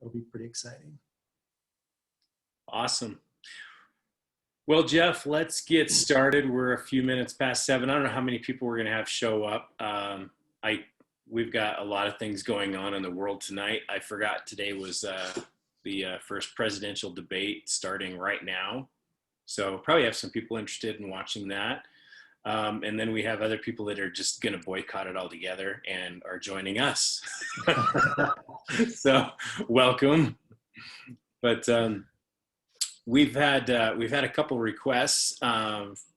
it'll be pretty exciting. Awesome. Well, Jeff, let's get started. We're a few minutes past 7. I don't know how many people we're going to have show up. We've got a lot of things going on in the world tonight. I forgot today was the first presidential debate starting right now. So probably have some people interested in watching that. And then we have other people that are just going to boycott it altogether and are joining us. So welcome. But we've had a couple requests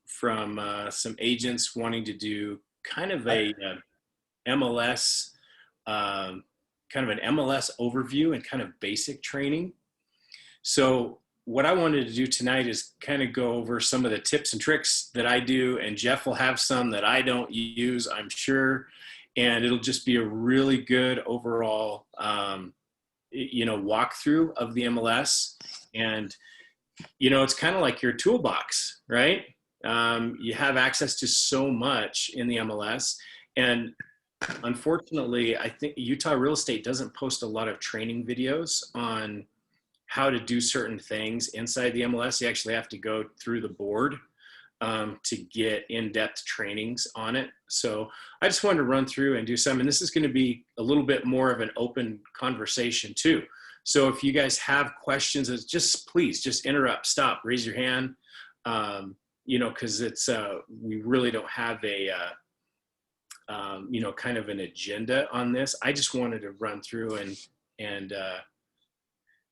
from some agents wanting to do kind of a MLS, kind of an MLS overview and kind of basic training. So what I wanted to do tonight is kind of go over some of the tips and tricks that I do, and Jeff will have some that I don't use, I'm sure, and it'll just be a really good overall, walkthrough of the MLS. And it's kind of like your toolbox, right? You have access to so much in the MLS, and unfortunately, I think Utah Real Estate doesn't post a lot of training videos on how to do certain things inside the MLS. You actually have to go through the board to get in-depth trainings on it. So I just wanted to run through and do some, and this is going to be a little bit more of an open conversation too. So if you guys have questions, please just interrupt, stop, raise your hand, because it's we really don't have a kind of an agenda on this. I just wanted to run through and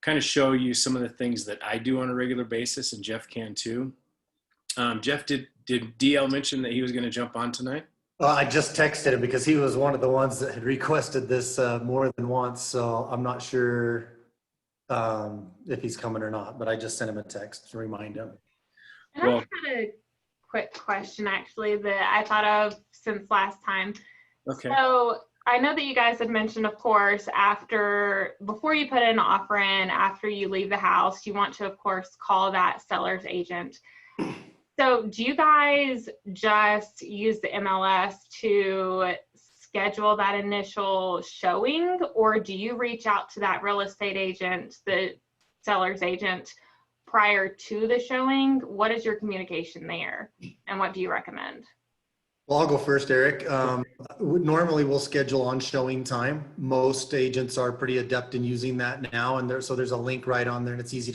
kind of show you some of the things that I do on a regular basis, and Jeff can too. Jeff, did DL mention that he was going to jump on tonight? Well, I just texted him because he was one of the ones that had requested this more than once. So I'm not sure if he's coming or not, but I just sent him a text to remind him. And I had a quick question actually that I thought of since last time. Okay. So I know that you guys had mentioned, of course, before you put an offer in, after you leave the house, you want to, of course, call that seller's agent. So do you guys just use the MLS to schedule that initial showing, or do you reach out to that real estate agent, the seller's agent, prior to the showing? What is your communication there, and what do you recommend? Well, I'll go first, Eric. Normally we'll schedule on showing time. Most agents are pretty adept in using that now, and there's a link right on there, and it's easy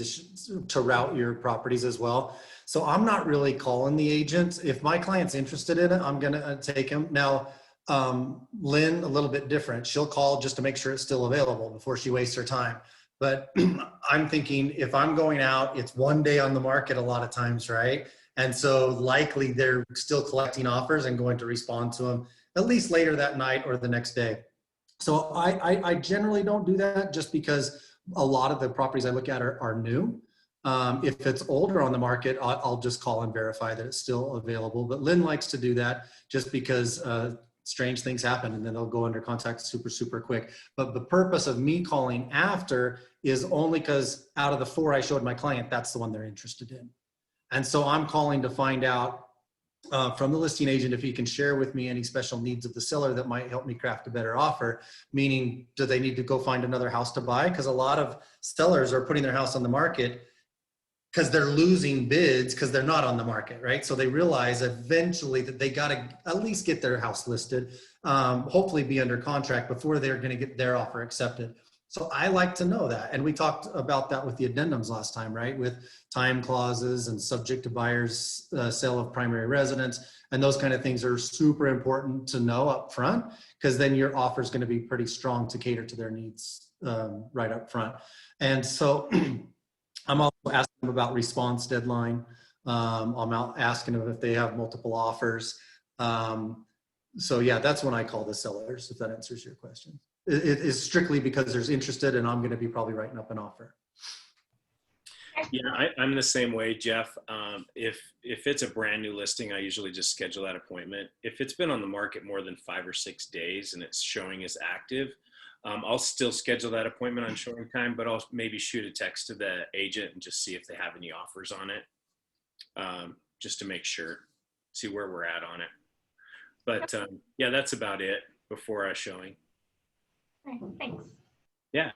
to route your properties as well. So I'm not really calling the agent. If my client's interested in it, I'm gonna take him. Now, Lynn, a little bit different. She'll call just to make sure it's still available before she wastes her time. But I'm thinking if I'm going out, it's one day on the market a lot of times, right? And so likely they're still collecting offers and going to respond to them at least later that night or the next day. So I generally don't do that just because a lot of the properties I look at are new. If it's older on the market, I'll just call and verify that it's still available. But Lynn likes to do that just because strange things happen and then they'll go under contact super quick. But the purpose of me calling after is only because out of the 4 I showed my client, that's the one they're interested in. And so I'm calling to find out from the listing agent if he can share with me any special needs of the seller that might help me craft a better offer. Meaning, do they need to go find another house to buy? Because a lot of sellers are putting their house on the market because they're losing bids because they're not on the market, right? So they realize eventually that they got to at least get their house listed, hopefully be under contract before they're going to get their offer accepted. So I like to know that. And we talked about that with the addendums last time, right? With time clauses and subject to buyer's sale of primary residence. And those kind of things are super important to know up front, because then your offer is going to be pretty strong to cater to their needs right up front. And so I'm also asking them about response deadline. I'm out asking them if they have multiple offers. So yeah, that's when I call the sellers, if that answers your question. It is strictly because there's interested and I'm going to be probably writing up an offer. Yeah, I'm the same way, Jeff. If it's a brand new listing, I usually just schedule that appointment. If it's been on the market more than 5 or 6 days and it's showing as active, I'll still schedule that appointment on showing time, but I'll maybe shoot a text to the agent and just see if they have any offers on it, just to make sure, see where we're at on it. But yeah, that's about it before our showing. Okay, thanks. Yeah.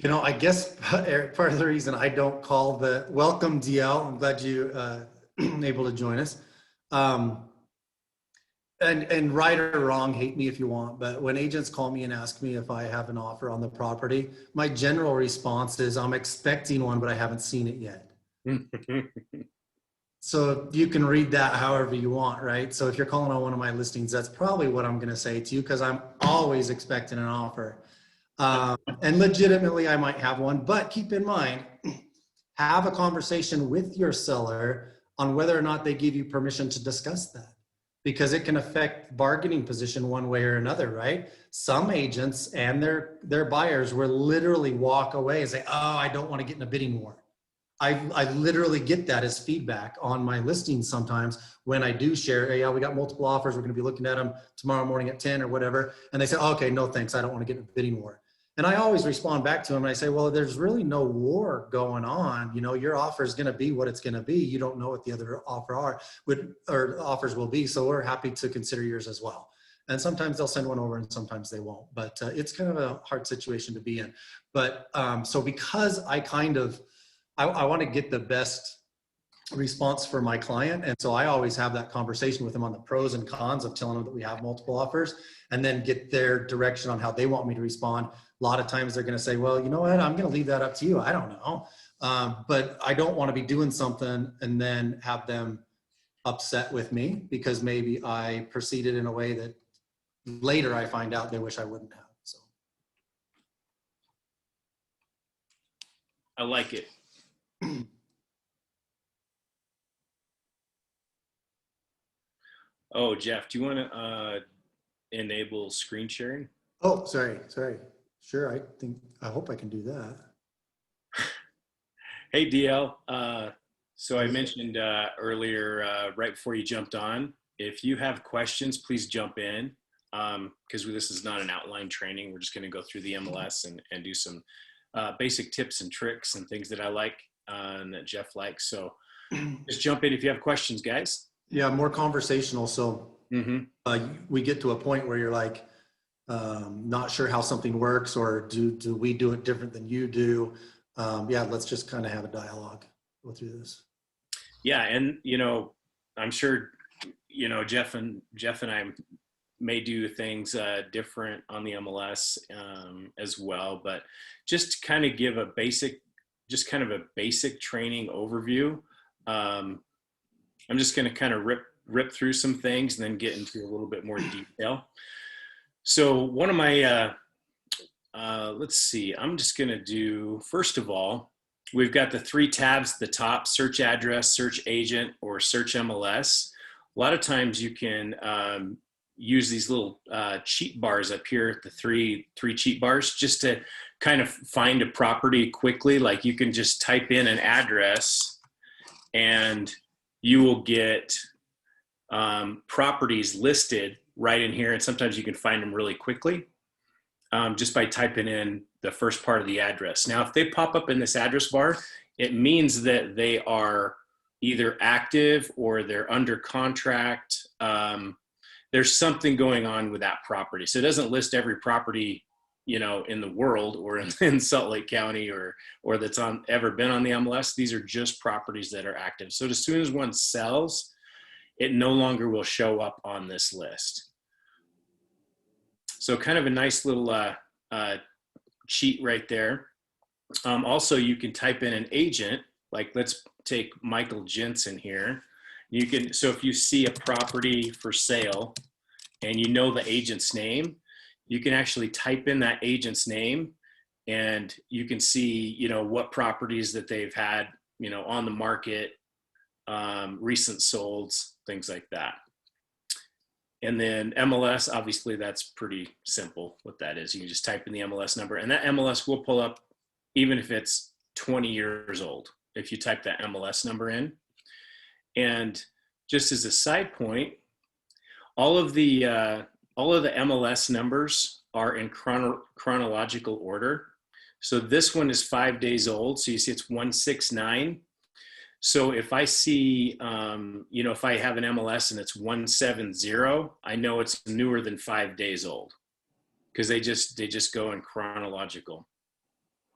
You know, I guess, Eric, part of the reason I don't call the welcome DL, I'm glad you able to join us. Um, and right or wrong, hate me if you want, but when agents call me and ask me if I have an offer on the property, my general response is I'm expecting one, but I haven't seen it yet. So you can read that however you want, right? So if you're calling on one of my listings, that's probably what I'm going to say to you, because I'm always expecting an offer. And legitimately, I might have one, but keep in mind, have a conversation with your seller on whether or not they give you permission to discuss that, because it can affect bargaining position one way or another, right? Some agents and their buyers will literally walk away and say, oh, I don't want to get in a bidding war. I literally get that as feedback on my listings sometimes when I do share, hey, yeah, we got multiple offers. We're going to be looking at them tomorrow morning at 10 or whatever. And they say, oh, okay, no, thanks. I don't want to get in a bidding war. And I always respond back to them and I say, well, there's really no war going on. You know, your offer is going to be what it's going to be. You don't know what the other or offers will be. So we're happy to consider yours as well. And sometimes they'll send one over and sometimes they won't. But it's kind of a hard situation to be in. But so because I want to get the best response for my client. And so I always have that conversation with them on the pros and cons of telling them that we have multiple offers, and then get their direction on how they want me to respond. A lot of times they're going to say, well, you know what, I'm going to leave that up to you. I don't know. But I don't want to be doing something and then have them upset with me because maybe I proceeded in a way that later I find out they wish I wouldn't have. So I like it. Oh, Jeff, do you want to enable screen sharing? Oh, sorry. Sure, I hope I can do that. Hey, DL. So I mentioned earlier, right before you jumped on, if you have questions, please jump in, because this is not an outline training. We're just going to go through the MLS and do some basic tips and tricks and things that I like and that Jeff likes. So just jump in if you have questions, guys. Yeah, more conversational. So we get to a point where you're like, not sure how something works, or do we do it different than you do? Yeah, let's just kind of have a dialogue, go through this. Yeah, and I'm sure Jeff and I may do things different on the MLS as well, but just kind of give a basic training overview. I'm just going to kind of rip through some things and then get into a little bit more detail. So one of my, let's see, I'm just going to do, first of all, we've got the 3 tabs at the top: search address, search agent, or search MLS. A lot of times you can use these little cheat bars up here, the three cheat bars, just to kind of find a property quickly. Like you can just type in an address and you will get properties listed right in here. And sometimes you can find them really quickly just by typing in the first part of the address. Now, if they pop up in this address bar, it means that they are either active or they're under contract. There's something going on with that property. So it doesn't list every property, in the world or in Salt Lake County or that's ever been on the MLS. These are just properties that are active. So as soon as one sells, it no longer will show up on this list. So kind of a nice little cheat right there. Also, you can type in an agent, like let's take Michael Jensen here. So if you see a property for sale and you know the agent's name, you can actually type in that agent's name and you can see, what properties that they've had, on the market, recent solds, things like that. And then MLS, obviously that's pretty simple what that is. You can just type in the MLS number and that MLS will pull up even if it's 20 years old, if you type that MLS number in. And just as a side point, all of the MLS numbers are in chronological order. So this one is 5 days old. So you see it's 169. So if I see, if I have an MLS and it's 170, I know it's newer than 5 days old because they just go in chronological.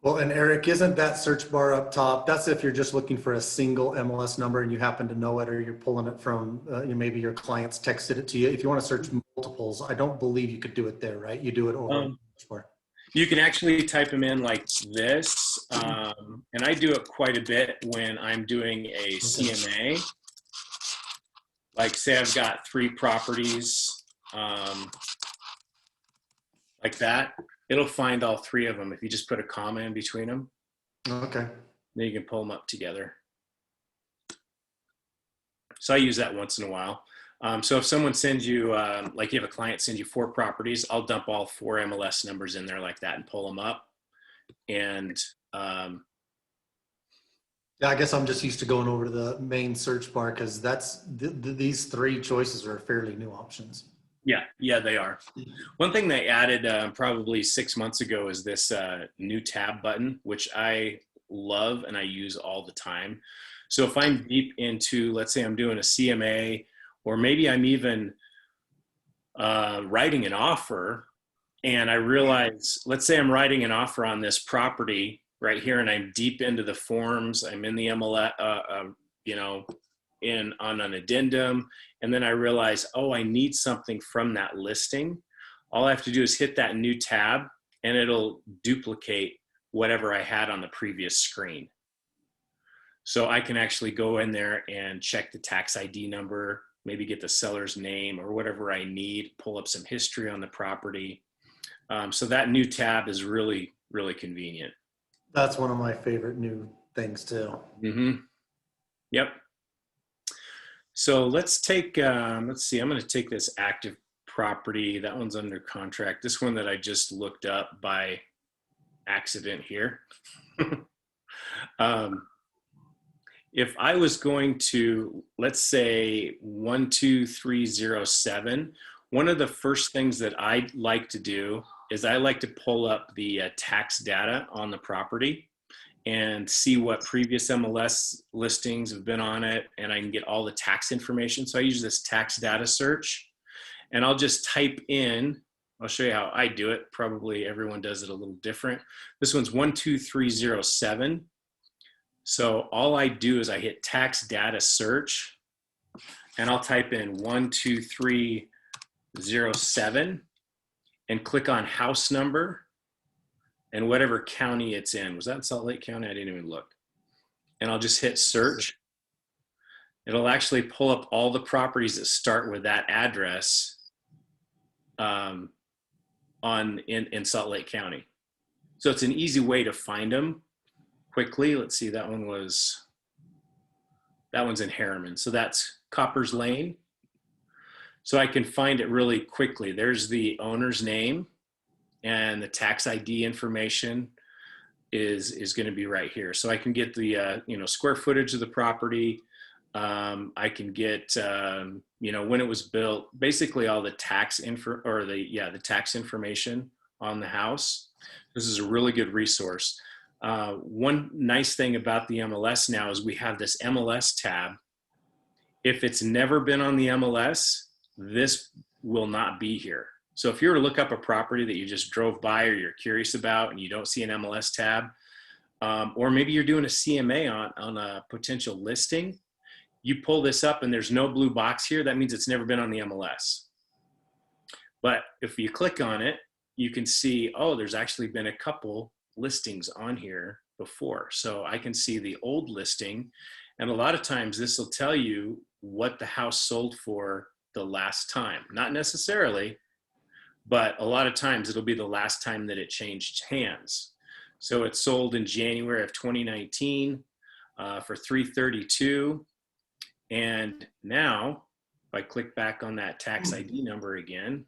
Well, and Eric, isn't that search bar up top? That's if you're just looking for a single MLS number and you happen to know it, or you're pulling it from, maybe your clients texted it to you. If you want to search multiples, I don't believe you could do it there, right? You do it over the search bar. You can actually type them in like this. And I do it quite a bit when I'm doing a CMA. Like say I've got 3 properties like that. It'll find all 3 of them if you just put a comma in between them. Okay. Then you can pull them up together. So I use that once in a while. So if someone sends you, like you have a client send you 4 properties, I'll dump all 4 MLS numbers in there like that and pull them up. And yeah, I guess I'm just used to going over to the main search bar because that's these 3 choices are fairly new options. yeah, they are. One thing they added probably 6 months ago is this new tab button, which I love and I use all the time. So if I'm deep into, let's say I'm doing a CMA, or maybe I'm even writing an offer, and I realize, let's say I'm writing an offer on this property right here, and I'm deep into the forms, I'm in the MLS, on an addendum, and then I realize, oh, I need something from that listing. All I have to do is hit that new tab, and it'll duplicate whatever I had on the previous screen. So I can actually go in there and check the tax ID number, maybe get the seller's name or whatever I need, pull up some history on the property. So that new tab is really, really convenient. That's one of my favorite new things too. Mm-hmm. Yep. So let's take, let's see, I'm going to take this active property. That one's under contract. This one that I just looked up by accident here. If I was going to, let's say 12307, one of the first things that I like to do is I like to pull up the tax data on the property and see what previous MLS listings have been on it, and I can get all the tax information. So I use this tax data search, and I'll just type in, I'll show you how I do it. Probably everyone does it a little different. This one's 12307. So all I do is I hit tax data search, and I'll type in 12307 and click on house number and whatever county it's in. Was that in Salt Lake County? I didn't even look. And I'll just hit search. It'll actually pull up all the properties that start with that address in Salt Lake County. So it's an easy way to find them quickly. Let's see, that one's in Harriman. So that's Coppers Lane. So I can find it really quickly. There's the owner's name, and the tax ID information is going to be right here. So I can get the square footage of the property. I can get when it was built, basically all the tax the tax information on the house. This is a really good resource. One nice thing about the MLS now is we have this MLS tab. If it's never been on the MLS, this will not be here. So if you were to look up a property that you just drove by or you're curious about and you don't see an MLS tab, or maybe you're doing a CMA on a potential listing, you pull this up and there's no blue box here, that means it's never been on the MLS. But if you click on it, you can see, oh, there's actually been a couple listings on here before. So I can see the old listing, and a lot of times this will tell you what the house sold for the last time. Not necessarily, but a lot of times it'll be the last time that it changed hands. So it sold in January of 2019 for $332. And now if I click back on that tax ID number again,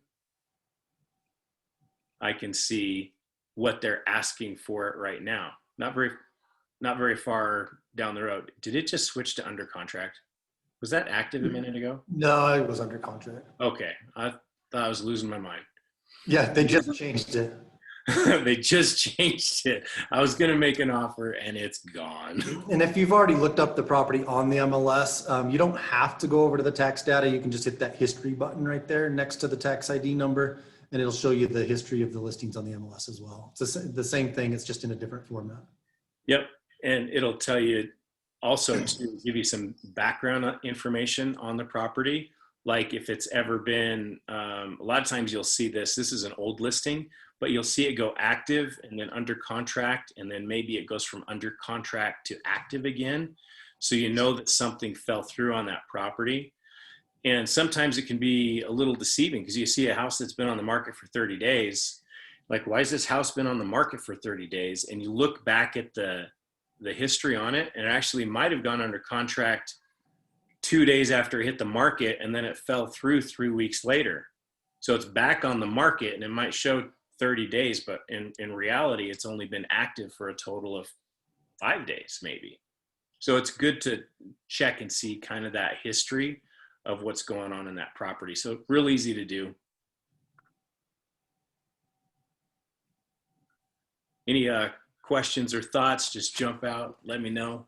I can see what they're asking for it right now. Not very far down the road. Did it just switch to under contract? Was that active a minute ago? No, it was under contract. Okay, I thought I was losing my mind. Yeah, they just changed it. They just changed it. I was going to make an offer and it's gone. And if you've already looked up the property on the MLS, you don't have to go over to the tax data. You can just hit that history button right there next to the tax ID number, and it'll show you the history of the listings on the MLS as well. It's the same thing, it's just in a different format. Yep. And it'll tell you also to give you some background information on the property. Like if it's ever been, a lot of times you'll see this is an old listing, but you'll see it go active and then under contract, and then maybe it goes from under contract to active again. So you know that something fell through on that property. And sometimes it can be a little deceiving because you see a house that's been on the market for 30 days. Like, why has this house been on the market for 30 days? And you look back at the history on it, and it actually might have gone under contract 2 days after it hit the market, and then it fell through 3 weeks later. So it's back on the market, and it might show 30 days, but in reality, it's only been active for a total of 5 days, maybe. So it's good to check and see kind of that history of what's going on in that property. So real easy to do. Any questions or thoughts, just jump out, let me know.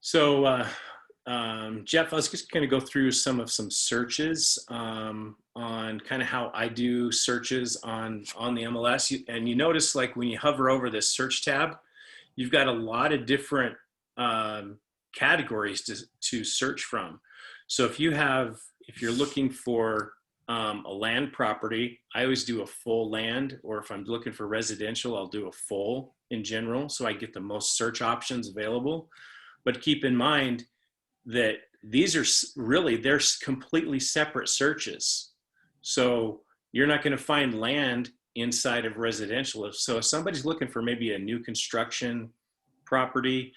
So Jeff, I was just going to go through some searches on kind of how I do searches on the MLS. And you notice, like, when you hover over this search tab, you've got a lot of different categories to search from. So if you're looking for a land property, I always do a full land, or if I'm looking for residential, I'll do a full in general, so I get the most search options available. But keep in mind that these are they're completely separate searches. So you're not going to find land inside of residential. So if somebody's looking for maybe a new construction property,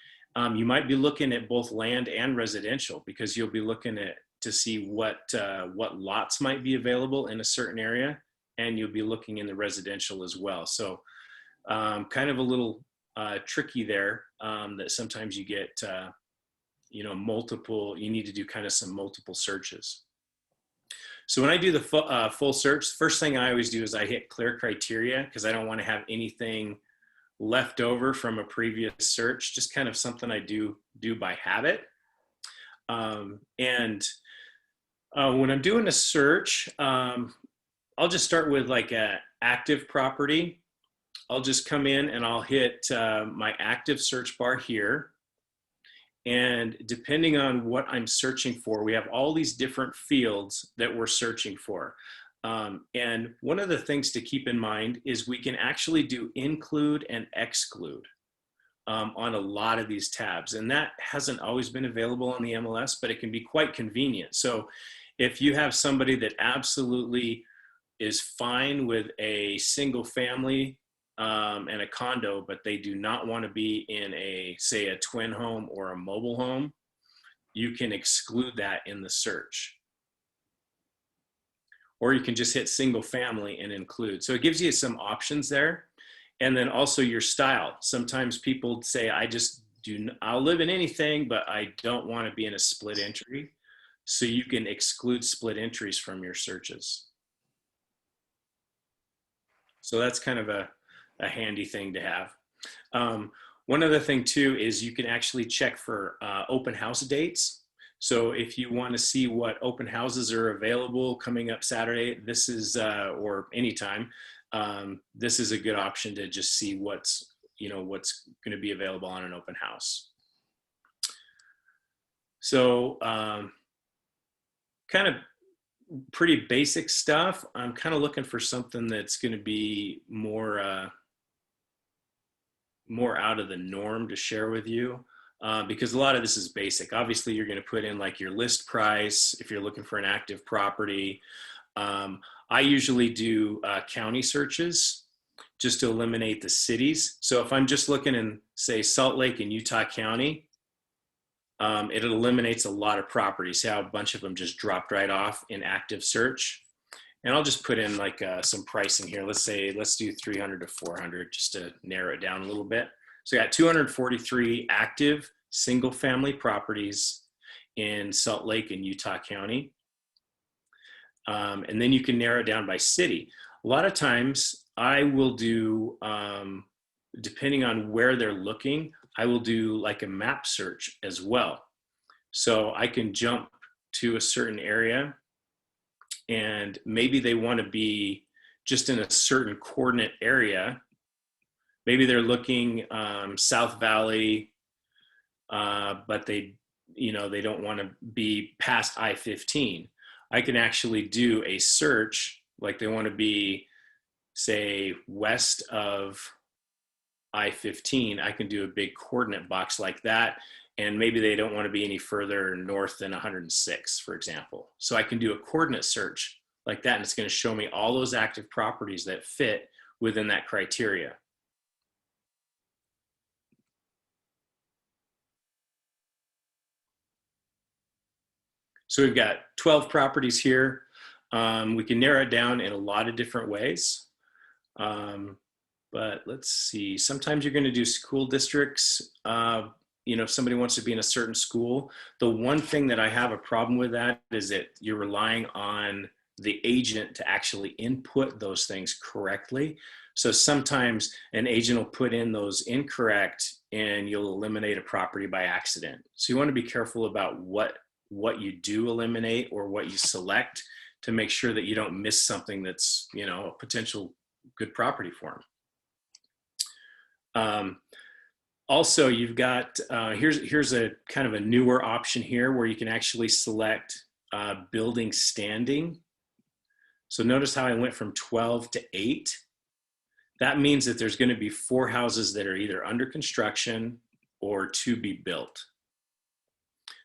you might be looking at both land and residential, because you'll be looking to see what lots might be available in a certain area, and you'll be looking in the residential as well. So kind of a little tricky there, that sometimes you get multiple, you need to do kind of some multiple searches. So when I do the full search, first thing I always do is I hit clear criteria, because I don't want to have anything left over from a previous search, just kind of something I do by habit. And when I'm doing a search, I'll just start with like a active property. I'll just come in and I'll hit my active search bar here. And depending on what I'm searching for, we have all these different fields that we're searching for. And one of the things to keep in mind is we can actually do include and exclude on a lot of these tabs. And that hasn't always been available on the MLS, but it can be quite convenient. So if you have somebody that absolutely is fine with a single family and a condo, but they do not want to be in say a twin home or a mobile home, you can exclude that in the search. Or you can just hit single family and include. So it gives you some options there. And then also your style. Sometimes people say, I'll live in anything, but I don't want to be in a split entry. So you can exclude split entries from your searches. So that's kind of a handy thing to have. One other thing too is you can actually check for open house dates. So if you want to see what open houses are available coming up Saturday, this is, or anytime, this is a good option to just see what's going to be available on an open house. So kind of pretty basic stuff. I'm kind of looking for something that's going to be more out of the norm to share with you. Because a lot of this is basic. Obviously, you're going to put in like your list price if you're looking for an active property. I usually do county searches just to eliminate the cities. So if I'm just looking in, say, Salt Lake and Utah County, it eliminates a lot of properties. See how a bunch of them just dropped right off in active search? And I'll just put in like some pricing here. Let's do 300 to 400 just to narrow it down a little bit. So I got 243 active single family properties in Salt Lake and Utah County. And then you can narrow it down by city. A lot of times I will do, depending on where they're looking, I will do like a map search as well. So I can jump to a certain area, and maybe they want to be just in a certain coordinate area. Maybe they're looking South Valley, but they don't want to be past I-15. I can actually do a search, like they want to be, say, west of I-15. I can do a big coordinate box like that, and maybe they don't want to be any further north than 106, for example. So I can do a coordinate search like that, and it's going to show me all those active properties that fit within that criteria. So we've got 12 properties here. We can narrow it down in a lot of different ways. But let's see, sometimes you're going to do school districts. If somebody wants to be in a certain school, the one thing that I have a problem with that is that you're relying on the agent to actually input those things correctly. So sometimes an agent will put in those incorrect and you'll eliminate a property by accident. So you want to be careful about what you do eliminate or what you select to make sure that you don't miss something that's, a potential good property for them. Also, you've got, here's a kind of a newer option here where you can actually select building standing. So notice how I went from 12 to 8. That means that there's going to be 4 houses that are either under construction or to be built.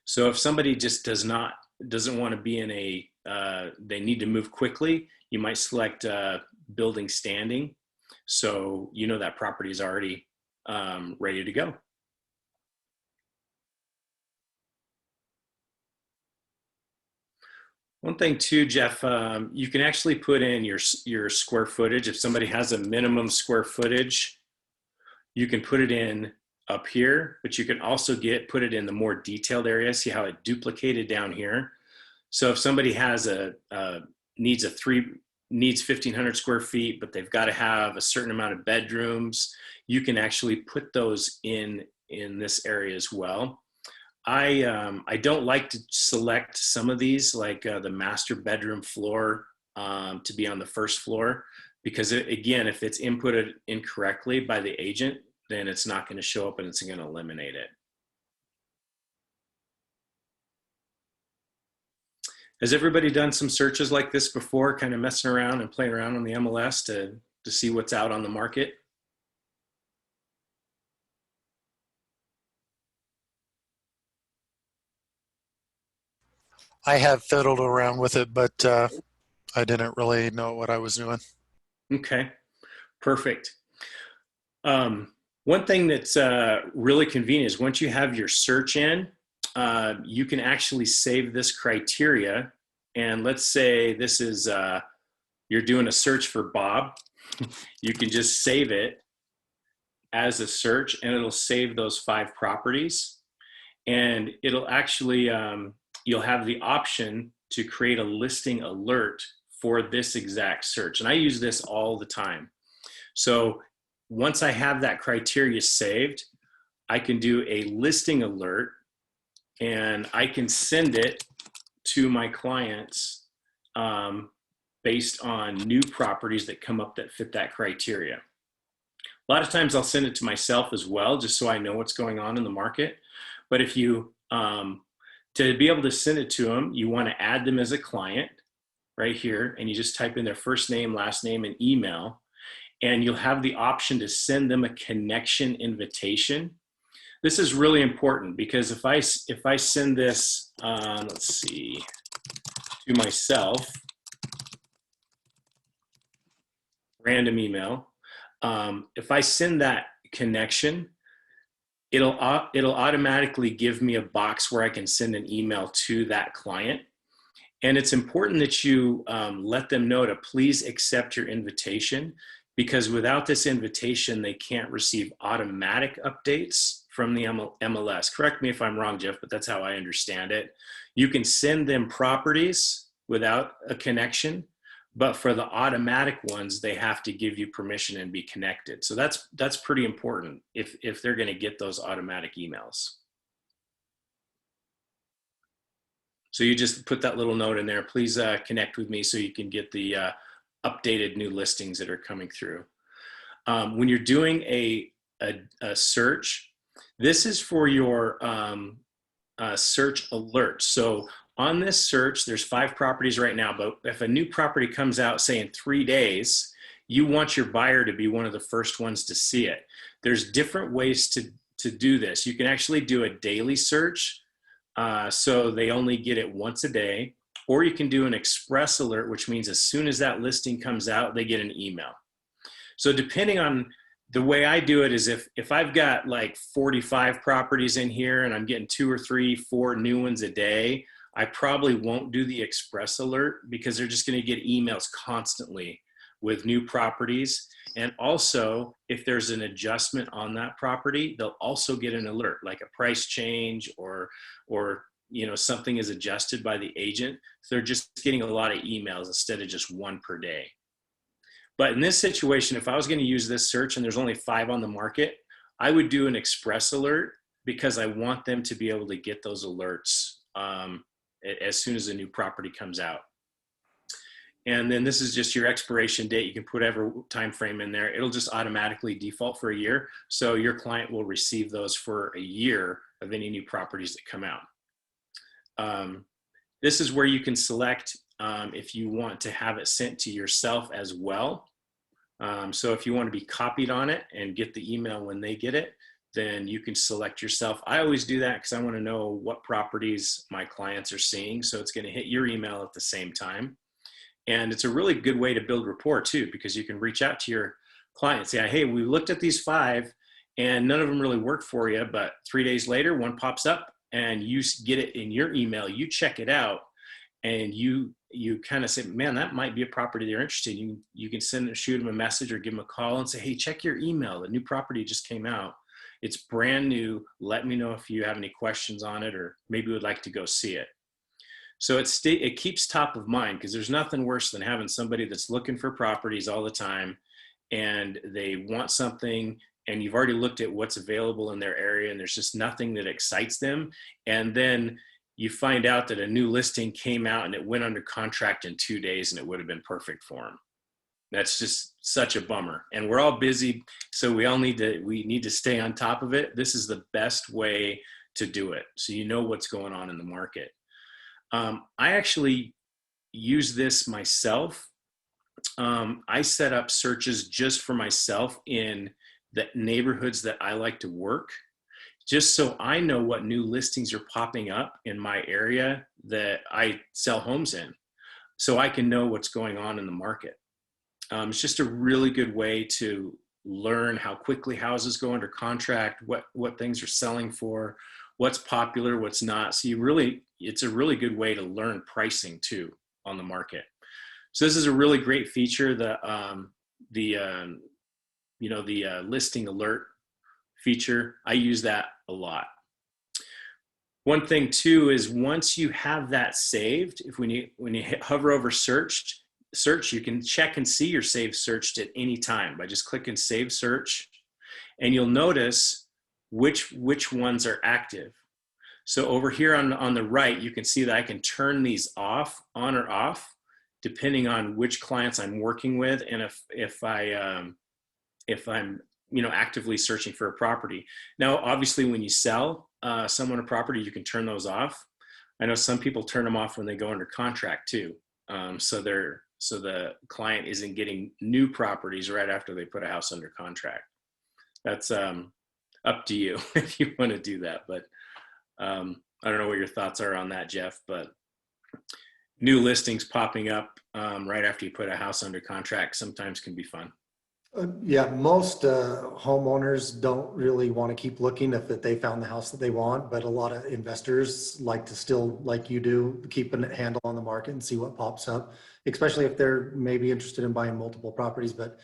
So if somebody just doesn't want to be in they need to move quickly, you might select building standing. So that property is already ready to go. One thing too, Jeff, you can actually put in your square footage. If somebody has a minimum square footage, you can put it in up here, but you can also put it in the more detailed area. See how it duplicated down here. So if somebody has needs 1,500 square feet, but they've got to have a certain amount of bedrooms, you can actually put those in this area as well. I don't like to select some of these, like the master bedroom floor to be on the first floor, because again, if it's inputted incorrectly by the agent, then it's not going to show up and it's going to eliminate it. Has everybody done some searches like this before, kind of messing around and playing around on the MLS to see what's out on the market? I have fiddled around with it, but I didn't really know what I was doing. Okay, perfect. One thing that's really convenient is once you have your search in, you can actually save this criteria. And let's say this is, you're doing a search for Bob. You can just save it as a search and it'll save those 5 properties. And it'll actually, you'll have the option to create a listing alert for this exact search. And I use this all the time. So once I have that criteria saved, I can do a listing alert and I can send it to my clients based on new properties that come up that fit that criteria. A lot of times I'll send it to myself as well, just so I know what's going on in the market. But if you, to be able to send it to them, you want to add them as a client right here, and you just type in their first name, last name, and email. And you'll have the option to send them a connection invitation. This is really important because if I send this, let's see, to myself, random email, if I send that connection, it'll automatically give me a box where I can send an email to that client. And it's important that you let them know to please accept your invitation, because without this invitation, they can't receive automatic updates from the MLS. Correct me if I'm wrong, Jeff, but that's how I understand it. You can send them properties without a connection, but for the automatic ones, they have to give you permission and be connected. So that's pretty important if they're going to get those automatic emails. So you just put that little note in there. Please connect with me so you can get the updated new listings that are coming through. When you're doing a search, this is for your search alert. So on this search, there's 5 properties right now, but if a new property comes out, say in 3 days, you want your buyer to be one of the first ones to see it. There's different ways to do this. You can actually do a daily search, so they only get it once a day, or you can do an express alert, which means as soon as that listing comes out, they get an email. So depending on the way I do it is if I've got like 45 properties in here and I'm getting 2 or 3, 4 new ones a day, I probably won't do the express alert because they're just going to get emails constantly with new properties. And also, if there's an adjustment on that property, they'll also get an alert, like a price change or something is adjusted by the agent. So they're just getting a lot of emails instead of just 1 per day. But in this situation, if I was going to use this search and there's only 5 on the market, I would do an express alert because I want them to be able to get those alerts as soon as a new property comes out. And then this is just your expiration date. You can put whatever time frame in there. It'll just automatically default for a year. So your client will receive those for a year of any new properties that come out. This is where you can select if you want to have it sent to yourself as well. So if you want to be copied on it and get the email when they get it, then you can select yourself. I always do that because I want to know what properties my clients are seeing. So it's going to hit your email at the same time. And it's a really good way to build rapport too, because you can reach out to your clients, say, hey, we looked at these 5 and none of them really worked for you, but 3 days later, one pops up and you get it in your email, you check it out, and you kind of say, man, that might be a property they're interested in. You can shoot them a message or give them a call and say, hey, check your email. The new property just came out. It's brand new. Let me know if you have any questions on it, or maybe would like to go see it. So it keeps top of mind, because there's nothing worse than having somebody that's looking for properties all the time and they want something and you've already looked at what's available in their area and there's just nothing that excites them. And then you find out that a new listing came out and it went under contract in 2 days and it would have been perfect for them. That's just such a bummer. And we're all busy, so we need to stay on top of it. This is the best way to do it, so you know what's going on in the market. I actually use this myself. I set up searches just for myself in the neighborhoods that I like to work, just so I know what new listings are popping up in my area that I sell homes in, so I can know what's going on in the market. It's just a really good way to learn how quickly houses go under contract, what things are selling for, what's popular, what's not. So it's a really good way to learn pricing too on the market. So this is a really great feature, the listing alert feature. I use that a lot. One thing too is once you have that saved, when you hover over search, you can check and see your saved searched at any time by just clicking save search, and you'll notice which ones are active. So over here on the right, you can see that I can turn these off, on or off, depending on which clients I'm working with and if I'm actively searching for a property. Now, obviously, when you sell someone a property, you can turn those off. I know some people turn them off when they go under contract too, so the client isn't getting new properties right after they put a house under contract. That's up to you if you want to do that, but I don't know what your thoughts are on that, Jeff, but new listings popping up right after you put a house under contract sometimes can be fun. Yeah, most homeowners don't really want to keep looking if they found the house that they want, but a lot of investors like to still, like you do, keep a handle on the market and see what pops up, especially if they're maybe interested in buying multiple properties. But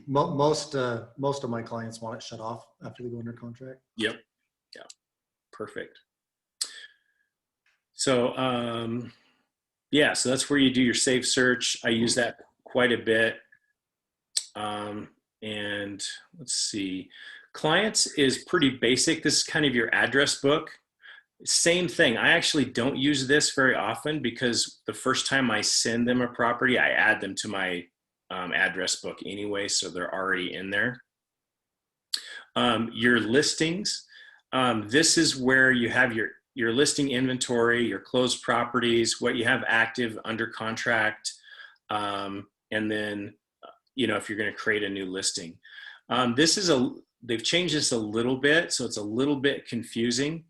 most of my clients want it shut off after they go under contract. Yep. Yeah. Perfect. So so that's where you do your save search. I use that quite a bit. And let's see, clients is pretty basic. This is kind of your address book. Same thing. I actually don't use this very often because the first time I send them a property, I add them to my address book anyway, so they're already in there. Your listings. This is where you have your listing inventory, your closed properties, what you have active under contract, and then if you're going to create a new listing. They've changed this a little bit, so it's a little bit confusing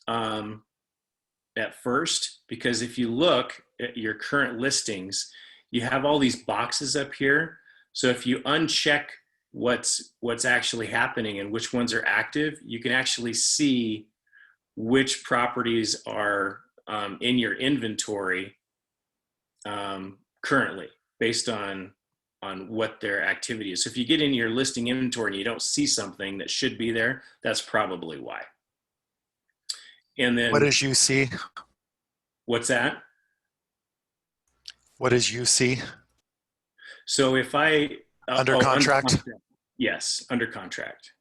at first, because if you look at your current listings, you have all these boxes up here. So if you uncheck what's actually happening and which ones are active, you can actually see which properties are in your inventory currently based on what their activity is. So if you get into your listing inventory and you don't see something that should be there, that's probably why. And then What is UC? what's that? What is UC? So if I Under contract? Yes, under contract.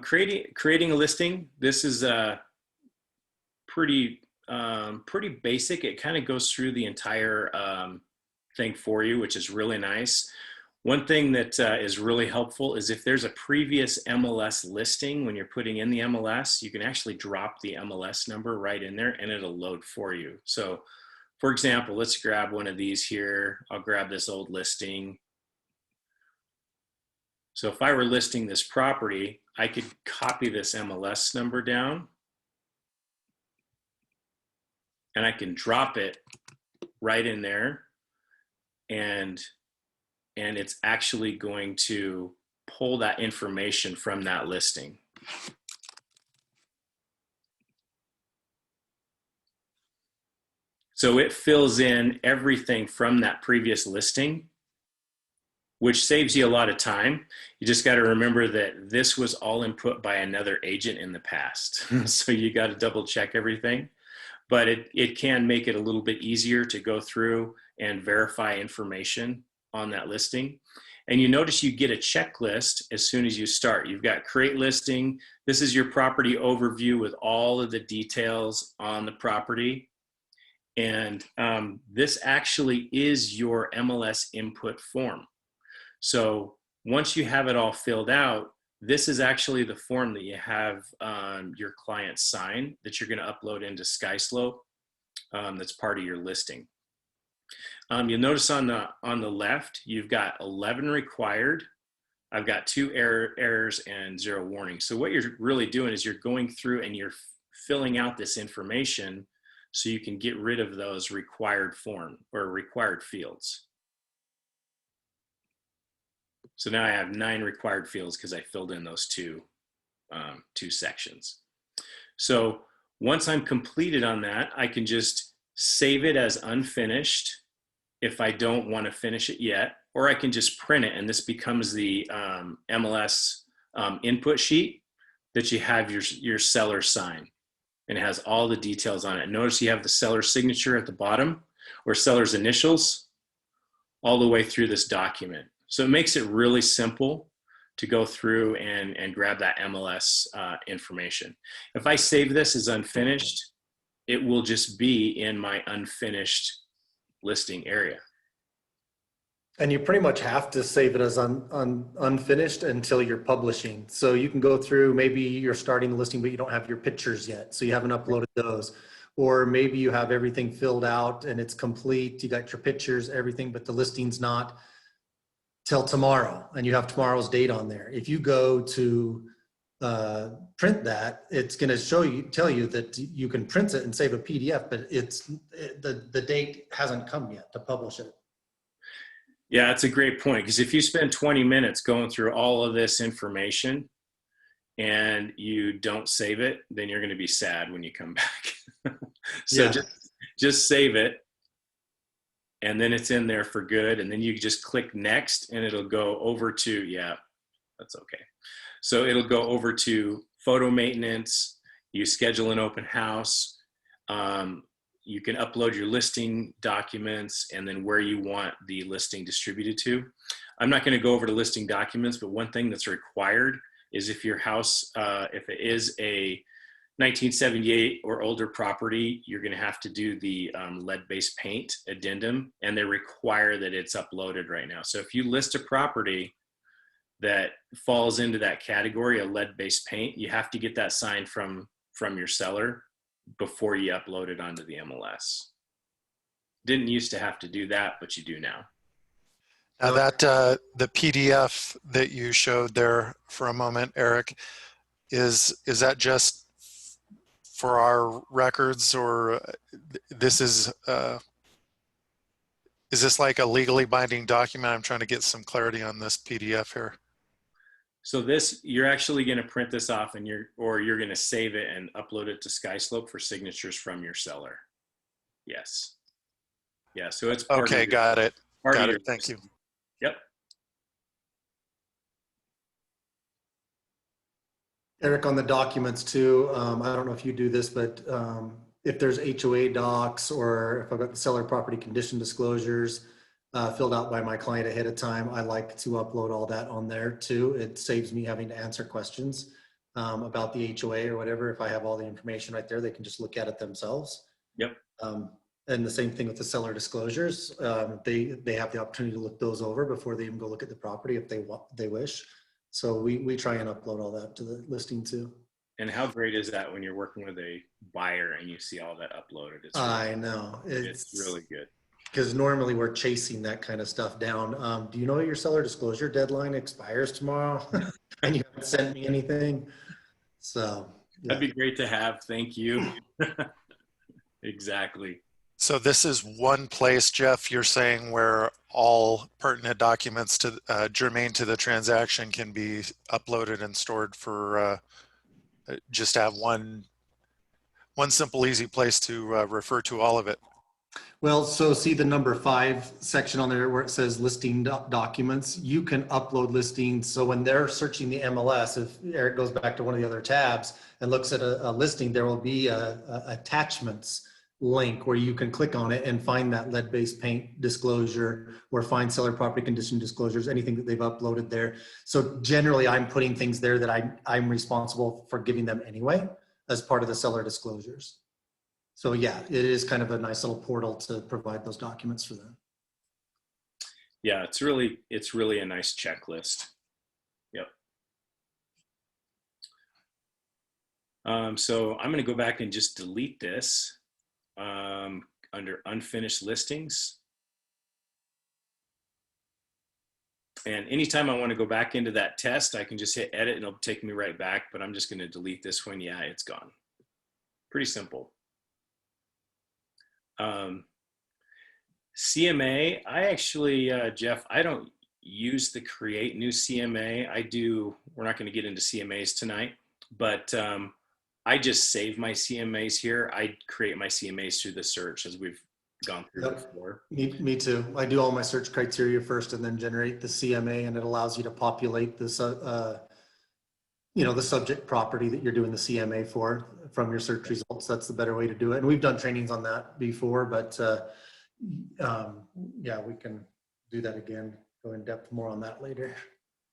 Creating a listing. This is pretty basic. It kind of goes through the entire thing for you, which is really nice. One thing that is really helpful is if there's a previous MLS listing, when you're putting in the MLS, you can actually drop the MLS number right in there and it'll load for you. So for example, let's grab one of these here. I'll grab this old listing. So if I were listing this property, I could copy this MLS number down and I can drop it right in there, and it's actually going to pull that information from that listing. So it fills in everything from that previous listing, which saves you a lot of time. You just got to remember that this was all input by another agent in the past. So you got to double check everything, but it can make it a little bit easier to go through and verify information on that listing. And you notice you get a checklist as soon as you start. You've got create listing. This is your property overview with all of the details on the property. And this actually is your MLS input form. So once you have it all filled out, this is actually the form that you have your client sign that you're going to upload into SkySlope. That's part of your listing. You'll notice on the left, you've got 11 required. I've got 2 errors and 0 warnings. So what you're really doing is you're going through and you're filling out this information so you can get rid of those required form or required fields. So now I have 9 required fields because I filled in those two sections. So once I'm completed on that, I can just save it as unfinished if I don't want to finish it yet, or I can just print it and this becomes the MLS input sheet that you have your seller sign, and it has all the details on it. Notice you have the seller's signature at the bottom, or seller's initials, all the way through this document. So it makes it really simple to go through and grab that MLS information. If I save this as unfinished, it will just be in my unfinished listing area. And you pretty much have to save it as unfinished until you're publishing. So you can go through, maybe you're starting the listing, but you don't have your pictures yet, so you haven't uploaded those. Or maybe you have everything filled out and it's complete, you got your pictures, everything, but the listing's not till tomorrow and you have tomorrow's date on there. If you go to print that, it's going to tell you that you can print it and save a PDF, but the date hasn't come yet to publish it. Yeah, that's a great point, because if you spend 20 minutes going through all of this information and you don't save it, then you're going to be sad when you come back. So yeah, just save it, and then it's in there for good, and then you just click next and it'll go over to, yeah, that's okay. So it'll go over to photo maintenance, you schedule an open house, you can upload your listing documents and then where you want the listing distributed to. I'm not going to go over the listing documents, but one thing that's required is if your house, if it is a 1978 or older property, you're going to have to do the lead-based paint addendum, and they require that it's uploaded right now. So if you list a property that falls into that category of lead-based paint, you have to get that signed from your seller before you upload it onto the MLS. Didn't used to have to do that, but you do now. Now that the PDF that you showed there for a moment, Eric, is that just for our records, or this is this like a legally binding document? I'm trying to get some clarity on this PDF here. So this, you're actually going to print this off, and you're going to save it and upload it to SkySlope for signatures from your seller. Yes. Yeah. So it's part okay. Of your, got it. part Got of it. Thank you. Yep. Eric, on the documents too, I don't know if you do this, but if there's HOA docs, or if I've got the seller property condition disclosures filled out by my client ahead of time, I like to upload all that on there too. It saves me having to answer questions about the HOA or whatever. If I have all the information right there, they can just look at it themselves. Yep. And the same thing with the seller disclosures. They have the opportunity to look those over before they even go look at the property if they wish. So we try and upload all that to the listing too. And how great is that when you're working with a buyer and you see all that uploaded? It's really, I know. it's really good. Because normally we're chasing that kind of stuff down. Do you know your seller disclosure deadline expires tomorrow? And you haven't sent me anything? So yeah. That'd be great to have. Thank you. Exactly. So this is one place, Jeff, you're saying, where all pertinent documents to germane to the transaction can be uploaded and stored for just have one simple, easy place to refer to all of it. Well, so see the number 5 section on there where it says listing documents. You can upload listings. So when they're searching the MLS, if Eric goes back to one of the other tabs and looks at a listing, there will be a attachments link where you can click on it and find that lead-based paint disclosure, or find seller property condition disclosures, anything that they've uploaded there. So generally I'm putting things there that I'm responsible for giving them anyway as part of the seller disclosures. So yeah, it is kind of a nice little portal to provide those documents for them. Yeah, it's really a nice checklist. Yep. So I'm going to go back and just delete this under unfinished listings. And anytime I want to go back into that test, I can just hit edit and it'll take me right back, but I'm just going to delete this one. Yeah, it's gone. Pretty simple. CMA, I actually, Jeff, I don't use the create new CMA. I do, we're not going to get into CMAs tonight, but I just save my CMAs here. I create my CMAs through the search, as we've gone through before. Me too. I do all my search criteria first and then generate the CMA, and it allows you to populate this, the subject property that you're doing the CMA for from your search results. That's the better way to do it. And we've done trainings on that before, but yeah, we can do that again, go in depth more on that later.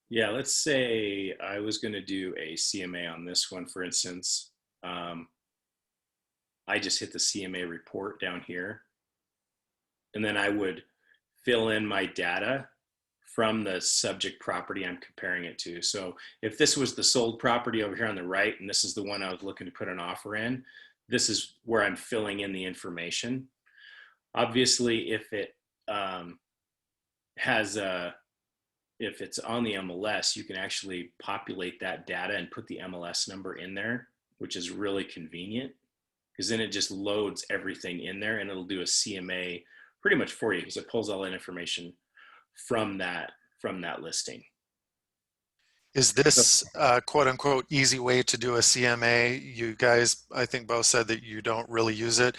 Yeah, let's say I was going to do a CMA on this one, for instance. I just hit the CMA report down here, and then I would fill in my data from the subject property I'm comparing it to. So if this was the sold property over here on the right, and this is the one I was looking to put an offer in, this is where I'm filling in the information. Obviously, if it if it's on the MLS, you can actually populate that data and put the MLS number in there, which is really convenient, because then it just loads everything in there and it'll do a CMA pretty much for you, because it pulls all that information from that listing. Is this quote unquote easy way to do a CMA? You guys, I think, both said that you don't really use it.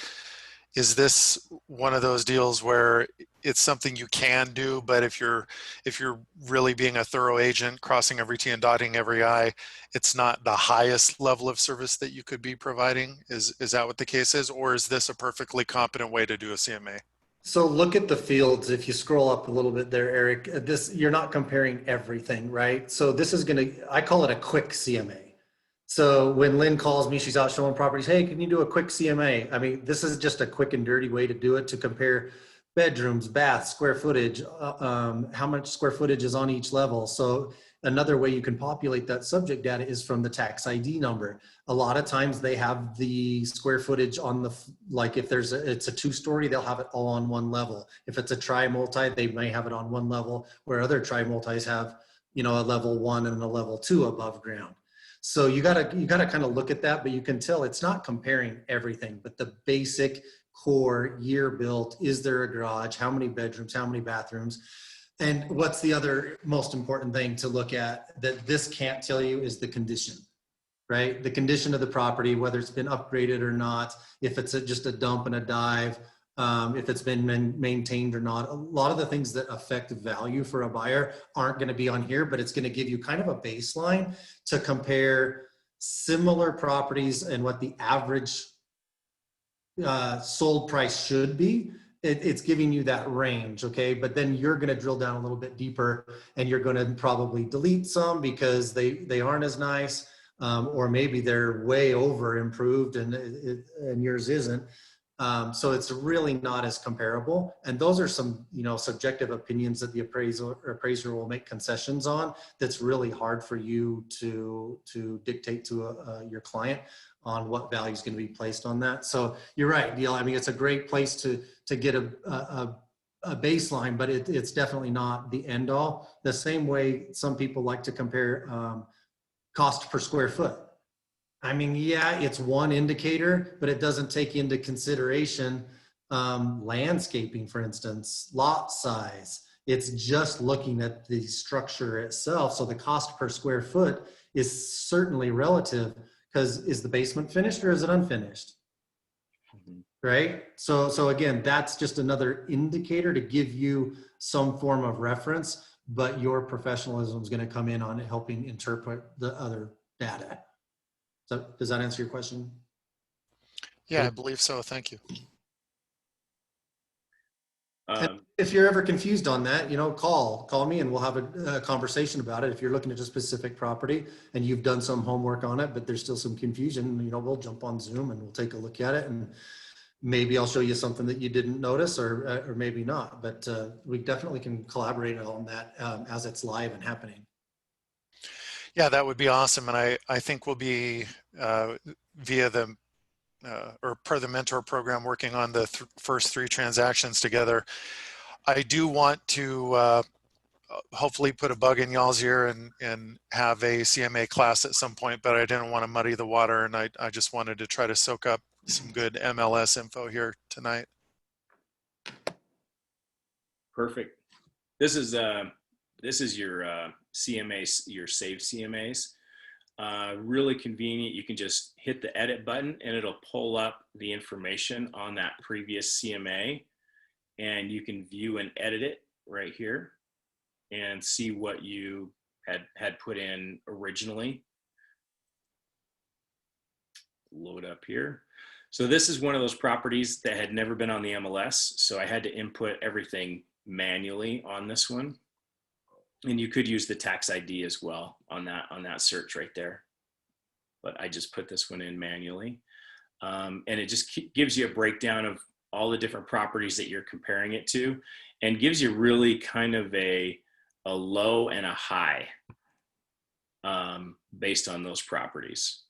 Is this one of those deals where it's something you can do, but if you're really being a thorough agent, crossing every T and dotting every I, it's not the highest level of service that you could be providing? Is that what the case is? Or is this a perfectly competent way to do a CMA? So look at the fields. If you scroll up a little bit there, Eric, this, you're not comparing everything, right? So this is going to, I call it a quick CMA. So when Lynn calls me, she's out showing properties. Hey, can you do a quick CMA? I mean, this is just a quick and dirty way to do it, to compare bedrooms, baths, square footage, how much square footage is on each level. So another way you can populate that subject data is from the tax ID number. A lot of times they have the square footage on the, like if there's it's a 2-story, they'll have it all on one level. If it's a tri-multi, they may have it on one level, where other tri-multis have, you know, a level 1 and a level 2 above ground. So you gotta kind of look at that, but you can tell it's not comparing everything, but the basic core year built. Is there a garage? How many bedrooms? How many bathrooms? And what's the other most important thing to look at that this can't tell you is the condition, right? The condition of the property, whether it's been upgraded or not, if it's just a dump and a dive, if it's been maintained or not. A lot of the things that affect value for a buyer aren't going to be on here, but it's going to give you kind of a baseline to compare similar properties and what the average sold price should be. It's giving you that range, okay? But then you're going to drill down a little bit deeper, and you're going to probably delete some because they aren't as nice, or maybe they're way over improved and yours isn't. So it's really not as comparable. And those are some, you know, subjective opinions that the appraiser will make concessions on. That's really hard for you to dictate to your client on what value is going to be placed on that. So you're right, Neil. I mean, it's a great place to get a baseline, but it's definitely not the end all. The same way some people like to compare cost per square foot. I mean, yeah, it's one indicator, but it doesn't take into consideration landscaping, for instance, lot size. It's just looking at the structure itself. So the cost per square foot is certainly relative, because is the basement finished or is it unfinished? Right? So again, that's just another indicator to give you some form of reference, but your professionalism is going to come in on helping interpret the other data. So does that answer your question? Yeah, I believe so. Thank you. If you're ever confused on that, you know, call me and we'll have a conversation about it. If you're looking at a specific property and you've done some homework on it, but there's still some confusion, you know, we'll jump on Zoom and we'll take a look at it, and maybe I'll show you something that you didn't notice, or maybe not. But we definitely can collaborate on that as it's live and happening. Yeah, that would be awesome. And I think we'll be via the or per the mentor program working on the first 3 transactions together. I do want to hopefully put a bug in y'all's ear and have a CMA class at some point, but I didn't want to muddy the water, and I just wanted to try to soak up some good MLS info here tonight. Perfect. This is your CMAs, your saved CMAs. Really convenient. You can just hit the edit button and it'll pull up the information on that previous CMA, and you can view and edit it right here and see what you had put in originally. Load up here. So this is one of those properties that had never been on the MLS, so I had to input everything manually on this one. And you could use the tax ID as well on that search right there. But I just put this one in manually. And it just gives you a breakdown of all the different properties that you're comparing it to, and gives you really kind of a low and a high based on those properties.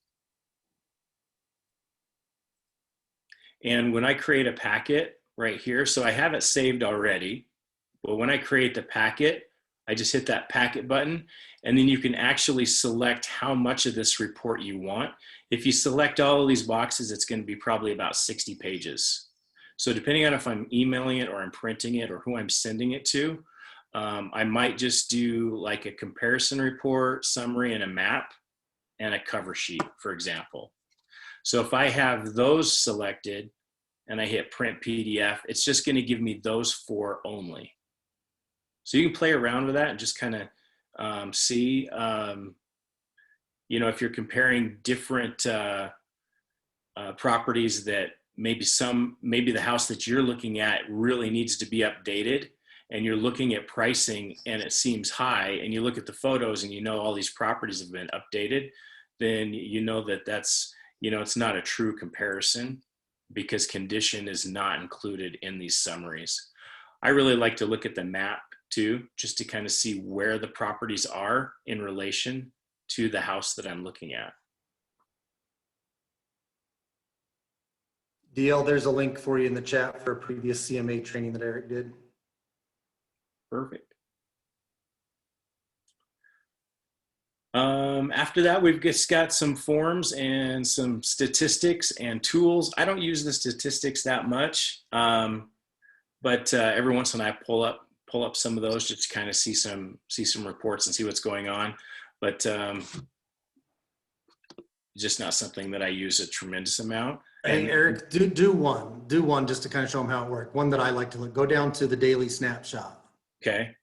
And when I create a packet right here, so I have it saved already, but when I create the packet, I just hit that packet button, and then you can actually select how much of this report you want. If you select all of these boxes, it's going to be probably about 60 pages. So depending on if I'm emailing it or I'm printing it or who I'm sending it to, I might just do like a comparison report, summary, and a map, and a cover sheet, for example. So if I have those selected, and I hit print PDF, it's just going to give me those 4 only. So you can play around with that and just kind of see, you know, if you're comparing different properties that maybe the house that you're looking at really needs to be updated, and you're looking at pricing and it seems high, and you look at the photos and you know all these properties have been updated, then you know that that's, you know, it's not a true comparison because condition is not included in these summaries. I really like to look at the map too, just to kind of see where the properties are in relation to the house that I'm looking at. DL, there's a link for you in the chat for a previous CMA training that Eric did. Perfect. After that, we've just got some forms and some statistics and tools. I don't use the statistics that much, but every once in a while I pull up some of those just to kind of see some reports and see what's going on. But just not something that I use a tremendous amount. Hey, Eric, do one just to kind of show them how it works. One that I like to look, go down to the daily snapshot. Okay.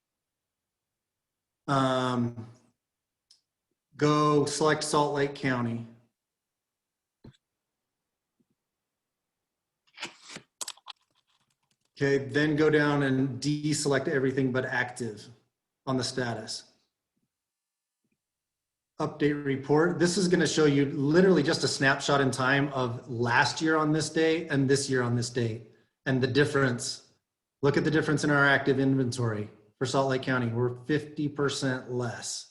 Go select Salt Lake County. Okay, then go down and deselect everything but active on the status. Update report. This is going to show you literally just a snapshot in time of last year on this day and this year on this date. And the difference, look at the difference in our active inventory for Salt Lake County. We're 50% less.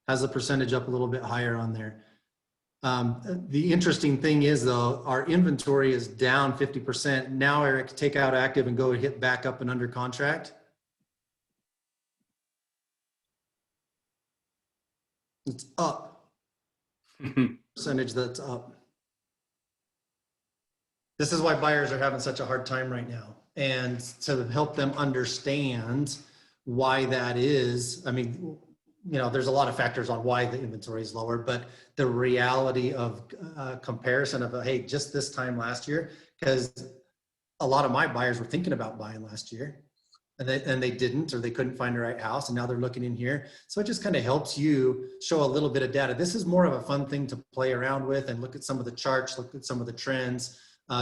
Has the percentage up a little bit higher on there. The interesting thing is though, our inventory is down 50%. Now, Eric, take out active and go hit back up and under contract. It's up. Percentage that's up. This is why buyers are having such a hard time right now. And to help them understand why that is, I mean, you know, there's a lot of factors on why the inventory is lower, but the reality of comparison of, hey, just this time last year, because a lot of my buyers were thinking about buying last year and they didn't, or they couldn't find the right house, and now they're looking in here. So it just kind of helps you show a little bit of data. This is more of a fun thing to play around with and look at some of the charts, look at some of the trends,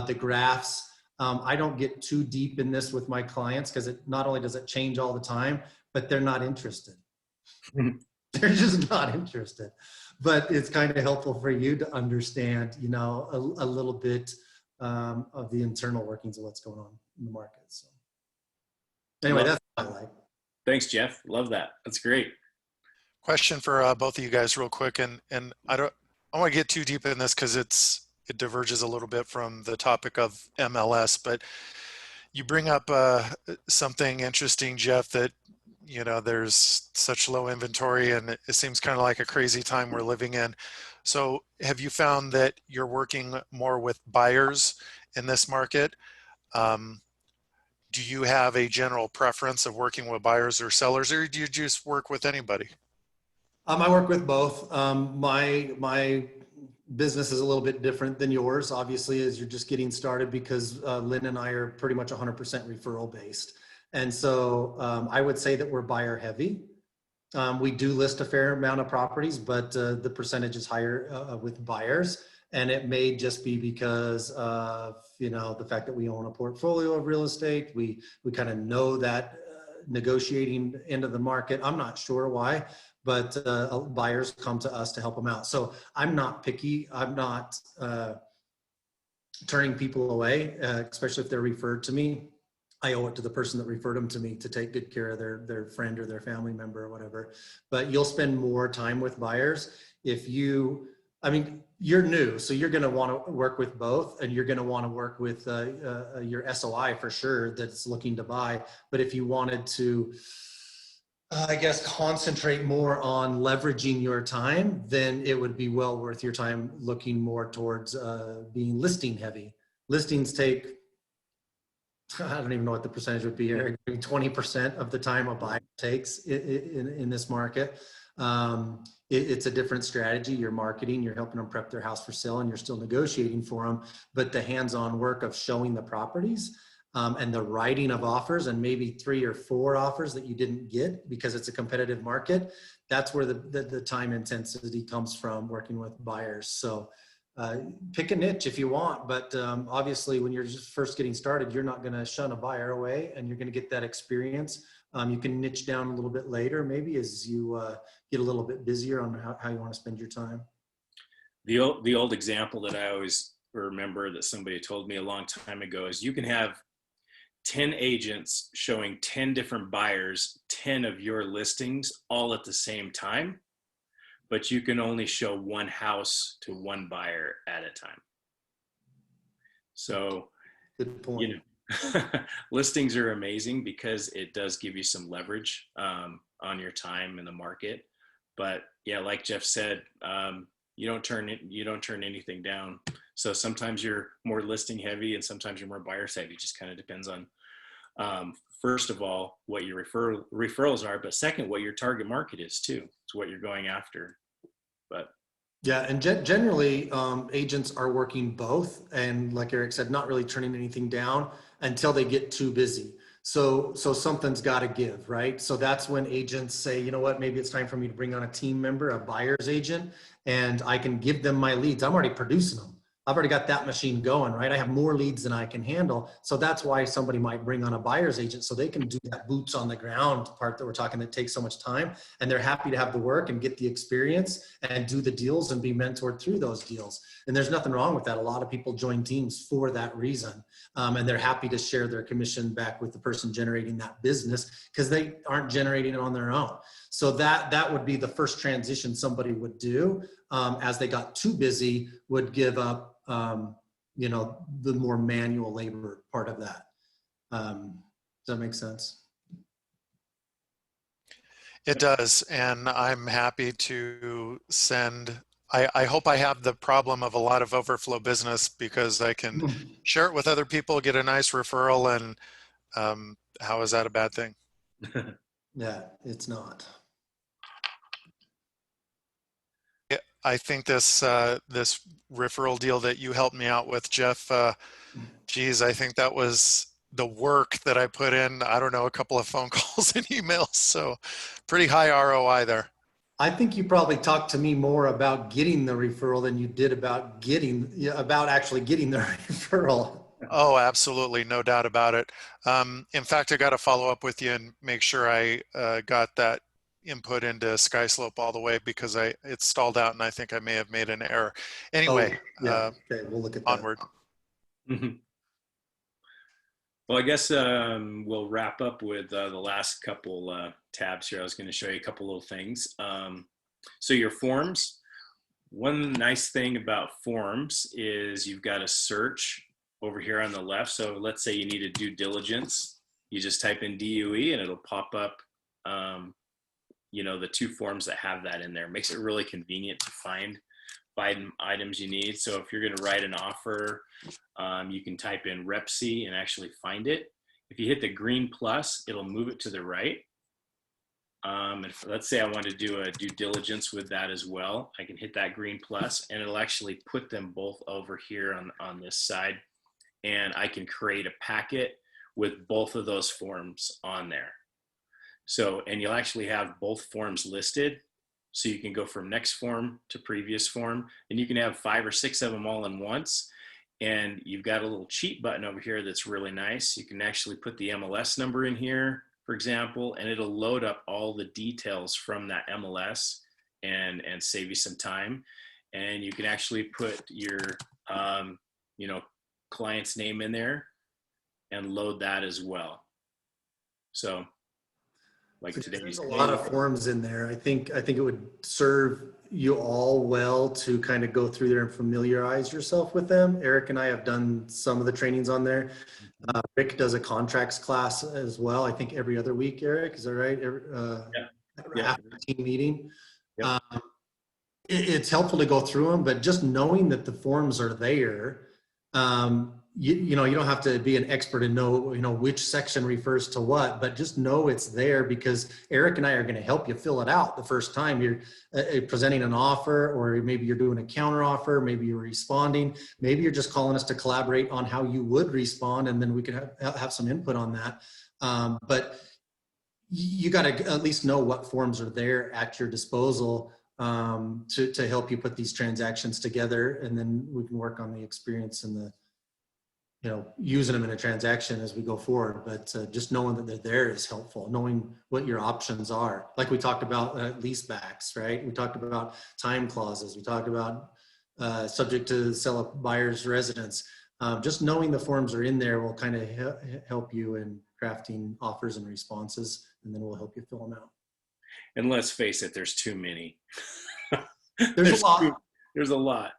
the graphs. I don't get too deep in this with my clients because it not only does it change all the time, but they're not interested. They're just not interested. But it's kind of helpful for you to understand, you know, a little bit of the internal workings of what's going on in the market. So anyway, that's what I like. Thanks, Jeff. Love that. That's great. Question for both of you guys real quick. And I don't want to get too deep in this because it diverges a little bit from the topic of MLS, but you bring up something interesting, Jeff, that, you know, there's such low inventory and it seems kind of like a crazy time we're living in. So have you found that you're working more with buyers in this market? Do you have a general preference of working with buyers or sellers, or do you just work with anybody? I work with both. My business is a little bit different than yours, obviously, as you're just getting started, because Lynn and I are pretty much 100% referral based. And so I would say that we're buyer heavy. We do list a fair amount of properties, but the percentage is higher with buyers. And it may just be because of, you know, the fact that we own a portfolio of real estate. We kind of know that negotiating end of the market. I'm not sure why, but buyers come to us to help them out. So I'm not picky. I'm not turning people away, especially if they're referred to me. I owe it to the person that referred them to me to take good care of their friend or their family member or whatever. But you'll spend more time with buyers if you, I mean, you're new, so you're going to want to work with both, and you're going to want to work with your SOI for sure that's looking to buy. But if you wanted to, I guess, concentrate more on leveraging your time, then it would be well worth your time looking more towards being listing heavy. Listings take, I don't even know what the percentage would be here, 20% of the time a buyer takes in this market. It's a different strategy. You're marketing, you're helping them prep their house for sale, and you're still negotiating for them. But the hands-on work of showing the properties and the writing of offers, and maybe 3 or 4 offers that you didn't get because it's a competitive market, that's where the time intensity comes from, working with buyers. So pick a niche if you want, but obviously when you're just first getting started, you're not going to shun a buyer away, and you're going to get that experience. You can niche down a little bit later, maybe as you get a little bit busier on how you want to spend your time. The old example that I always remember that somebody told me a long time ago is you can have 10 agents showing 10 different buyers 10 of your listings all at the same time, but you can only show one house to one buyer at a time. So, Good point. you know, listings are amazing because it does give you some leverage on your time in the market. But yeah, like Jeff said, you don't turn anything down. So sometimes you're more listing heavy, and sometimes you're more buyers heavy. It just kind of depends on, first of all, what your referrals are, but second, what your target market is too. It's what you're going after. But yeah, and generally agents are working both, and like Eric said, not really turning anything down until they get too busy. So something's got to give, right? So that's when agents say, you know what, maybe it's time for me to bring on a team member, a buyer's agent, and I can give them my leads. I'm already producing them. I've already got that machine going, right? I have more leads than I can handle. So that's why somebody might bring on a buyer's agent, so they can do that boots on the ground part that we're talking that takes so much time. And they're happy to have the work and get the experience and do the deals and be mentored through those deals. And there's nothing wrong with that. A lot of people join teams for that reason. And they're happy to share their commission back with the person generating that business, because they aren't generating it on their own. So that would be the first transition somebody would do, as they got too busy, would give up you know, the more manual labor part of that. Does that make sense? It does, and I'm happy to send. I hope I have the problem of a lot of overflow business, because I can share it with other people, get a nice referral, and how is that a bad thing? Yeah, it's not. I think this this referral deal that you helped me out with, Jeff, geez, I think that was the work that I put in. I don't know, a couple of phone calls and emails, so pretty high ROI there. I think you probably talked to me more about getting the referral than you did about actually getting the referral. Oh, absolutely, no doubt about it. In fact, I got to follow up with you and make sure I got that input into SkySlope all the way, because it stalled out and I think I may have made an error. Anyway, yeah. Okay, we'll look at that. onward. well, I guess we'll wrap up with the last couple tabs here. I was going to show you a couple little things. So your forms. One nice thing about forms is you've got a search over here on the left. So let's say you need a due diligence. You just type in DUE and it'll pop up you know, the 2 forms that have that in there. Makes it really convenient to find items you need. So if you're going to write an offer, you can type in Rep C and actually find it. If you hit the green plus, it'll move it to the right. And let's say I want to do a due diligence with that as well. I can hit that green plus and it'll actually put them both over here on this side. And I can create a packet with both of those forms on there. So, and you'll actually have both forms listed. So you can go from next form to previous form, and you can have 5 or 6 of them all in once. And you've got a little cheat button over here that's really nice. You can actually put the MLS number in here, for example, and it'll load up all the details from that MLS and save you some time. And you can actually put your, you know, client's name in there and load that as well. So, like today, there's a lot of forms in there. I think it would serve you all well to kind of go through there and familiarize yourself with them. Eric and I have done some of the trainings on there. Rick does a contracts class as well. I think every other week. Eric, is that right? After the team meeting. Yep. It's helpful to go through them, but just knowing that the forms are there, you know, you don't have to be an expert and know, you know, which section refers to what, but just know it's there, because Eric and I are going to help you fill it out the first time you're presenting an offer, or maybe you're doing a counter offer, maybe you're responding, maybe you're just calling us to collaborate on how you would respond, and then we could have some input on that. But you got to at least know what forms are there at your disposal to help you put these transactions together, and then we can work on the experience and the, you know, using them in a transaction as we go forward. But just knowing that they're there is helpful. Knowing what your options are, like we talked about lease backs, right? We talked about time clauses. We talked about subject to sell a buyer's residence. Just knowing the forms are in there will kind of help you in crafting offers and responses, and then we'll help you fill them out. And let's face it, there's too many. There's a lot. There's a lot.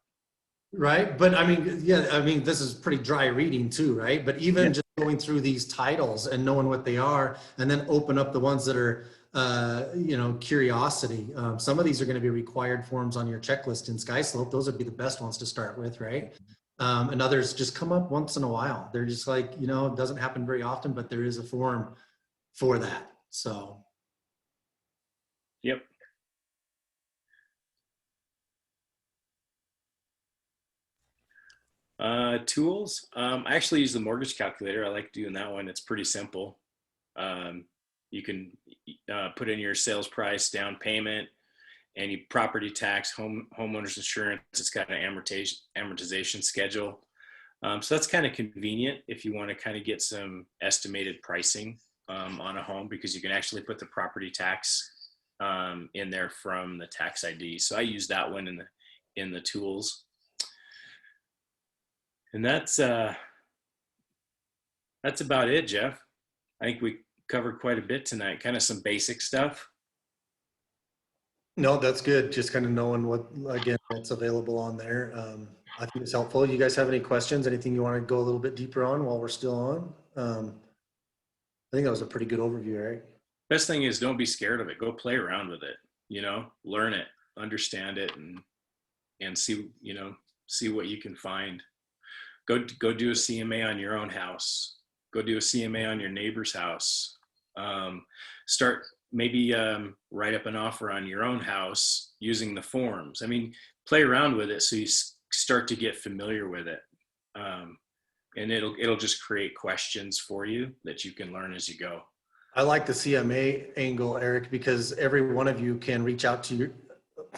Right. But I mean, yeah, I mean, this is pretty dry reading too, right? But even just going through these titles and knowing what they are, and then open up the ones that are, you know, curiosity. Some of these are going to be required forms on your checklist in SkySlope. Those would be the best ones to start with, right? And others just come up once in a while. They're just like, you know, it doesn't happen very often, but there is a form for that. So. Yep. Tools. I actually use the mortgage calculator. I like doing that one. It's pretty simple. You can put in your sales price, down payment, any property tax, homeowner's insurance. It's got an amortization schedule. So that's kind of convenient if you want to kind of get some estimated pricing on a home, because you can actually put the property tax in there from the tax ID. So I use that one in the tools. And that's about it, Jeff. I think we covered quite a bit tonight, kind of some basic stuff. No, that's good. Just kind of knowing what, again, what's available on there. I think it's helpful. You guys have any questions? Anything you want to go a little bit deeper on while we're still on? I think that was a pretty good overview, Eric. Best thing is don't be scared of it. Go play around with it, you know, learn it, understand it, and see, you know, see what you can find. Go do a CMA on your own house. Go do a CMA on your neighbor's house. Start maybe write up an offer on your own house using the forms. I mean, play around with it so you start to get familiar with it, and it'll just create questions for you that you can learn as you go. I like the CMA angle, Eric, because every one of you can reach out to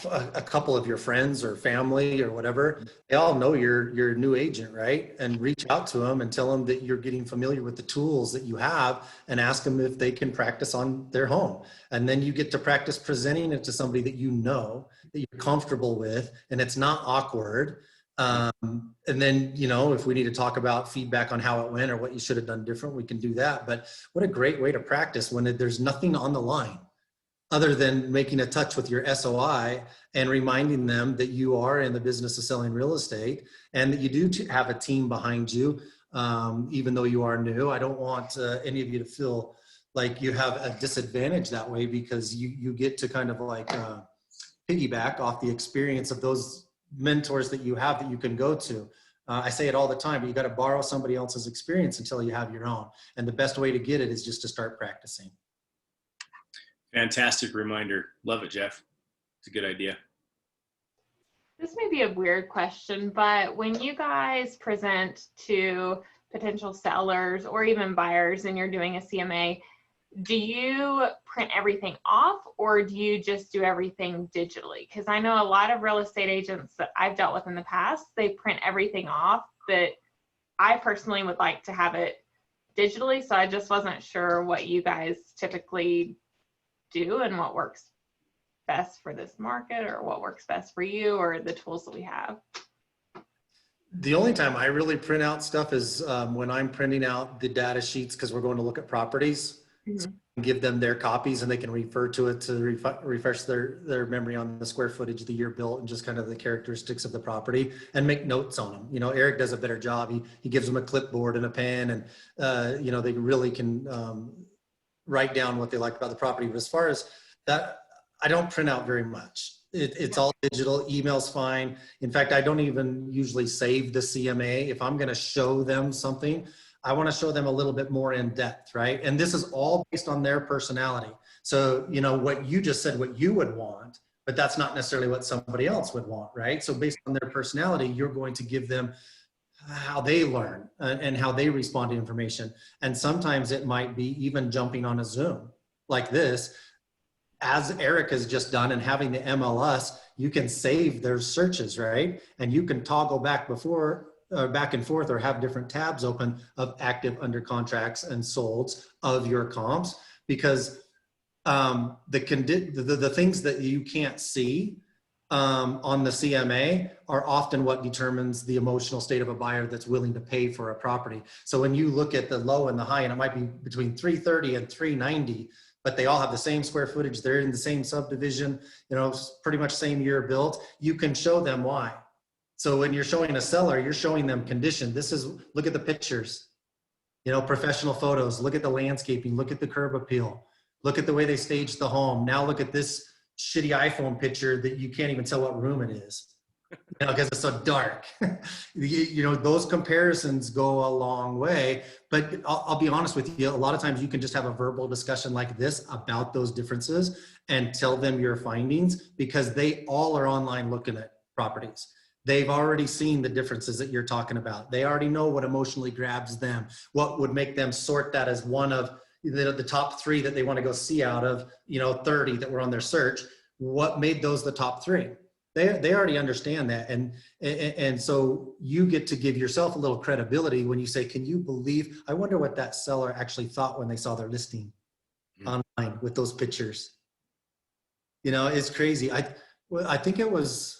a couple of your friends or family or whatever. They all know you're a new agent, right? And reach out to them and tell them that you're getting familiar with the tools that you have, and ask them if they can practice on their home. And then you get to practice presenting it to somebody that you know, that you're comfortable with, and it's not awkward. And then, you know, if we need to talk about feedback on how it went or what you should have done different, we can do that. But what a great way to practice when there's nothing on the line other than making a touch with your SOI and reminding them that you are in the business of selling real estate, and that you do have a team behind you, even though you are new. I don't want any of you to feel like you have a disadvantage that way, because you get to kind of like piggyback off the experience of those mentors that you have that you can go to. I say it all the time, but you got to borrow somebody else's experience until you have your own. And the best way to get it is just to start practicing. Fantastic reminder. Love it, Jeff. It's a good idea. This may be a weird question, but when you guys present to potential sellers or even buyers and you're doing a CMA, do you print everything off, or do you just do everything digitally? Because I know a lot of real estate agents that I've dealt with in the past, they print everything off, but I personally would like to have it digitally. So I just wasn't sure what you guys typically do and what works best for this market, or what works best for you, or the tools that we have. The only time I really print out stuff is when I'm printing out the data sheets, because we're going to look at properties. Mm-hmm. So give them their copies and they can refer to it to refresh their memory on the square footage, the year built, and just kind of the characteristics of the property, and make notes on them. You know, Eric does a better job. He gives them a clipboard and a pen, and you know, they really can write down what they like about the property. But as far as that, I don't print out very much. It's all digital. Email's fine. In fact, I don't even usually save the CMA. If I'm going to show them something, I want to show them a little bit more in depth, right? And this is all based on their personality. So, you know, what you just said, what you would want, but that's not necessarily what somebody else would want, right? So based on their personality, you're going to give them how they learn and how they respond to information. And sometimes it might be even jumping on a Zoom like this, as Eric has just done, and having the MLS, you can save their searches, right? And you can toggle back back and forth, or have different tabs open of active, under contracts, and solds of your comps, because the things that you can't see on the CMA are often what determines the emotional state of a buyer that's willing to pay for a property. So when you look at the low and the high, and it might be between 330 and 390, but they all have the same square footage, they're in the same subdivision, you know, pretty much same year built, you can show them why. So when you're showing a seller, you're showing them condition. This is, look at the pictures, you know, professional photos, look at the landscaping, look at the curb appeal, look at the way they staged the home. Now look at this shitty iPhone picture that you can't even tell what room it is, you know, because it's so dark. You know, those comparisons go a long way. But I'll be honest with you, a lot of times you can just have a verbal discussion like this about those differences and tell them your findings, because they all are online looking at properties. They've already seen the differences that you're talking about. They already know what emotionally grabs them, what would make them sort that as one of the top 3 that they want to go see out of, you know, 30 that were on their search. What made those the top 3? They already understand that. And so you get to give yourself a little credibility when you say, can you believe, I wonder what that seller actually thought when they saw their listing online with those pictures. You know, it's crazy. I think it was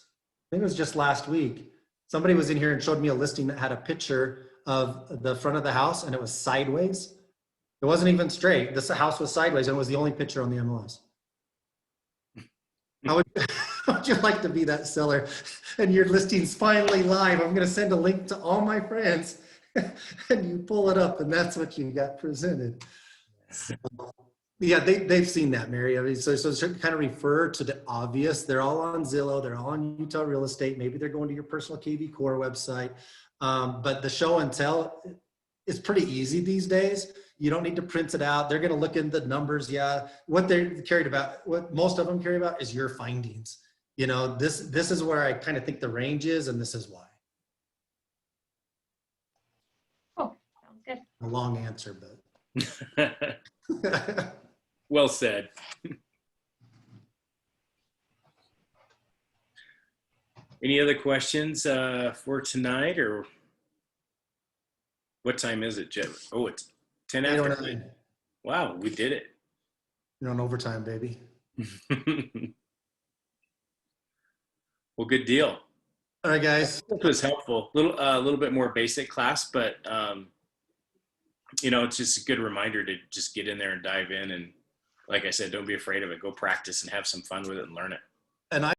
just last week. Somebody was in here and showed me a listing that had a picture of the front of the house, and it was sideways. It wasn't even straight. This house was sideways, and it was the only picture on the MLS. How would you like to be that seller, and your listing's finally live? I'm going to send a link to all my friends, and you pull it up, and that's what you got presented. So, yeah, they've seen that, Mary. I mean, so kind of refer to the obvious. They're all on Zillow. They're all on Utah Real Estate. Maybe they're going to your personal KV Core website. But the show and tell is pretty easy these days. You don't need to print it out. They're going to look into the numbers. Yeah. What what most of them care about is your findings. You know, this is where I kind of think the range is, and this is why. Oh, sounds good. A long answer, but. Well said. Any other questions for tonight, or what time is it, Jeff? Oh, it's 10 after 9. Wow, we did it. You're on overtime, baby. Well, good deal. All right, guys. It was helpful. A little bit more basic class, but you know, it's just a good reminder to just get in there and dive in. And like I said, don't be afraid of it. Go practice and have some fun with it and learn it. And I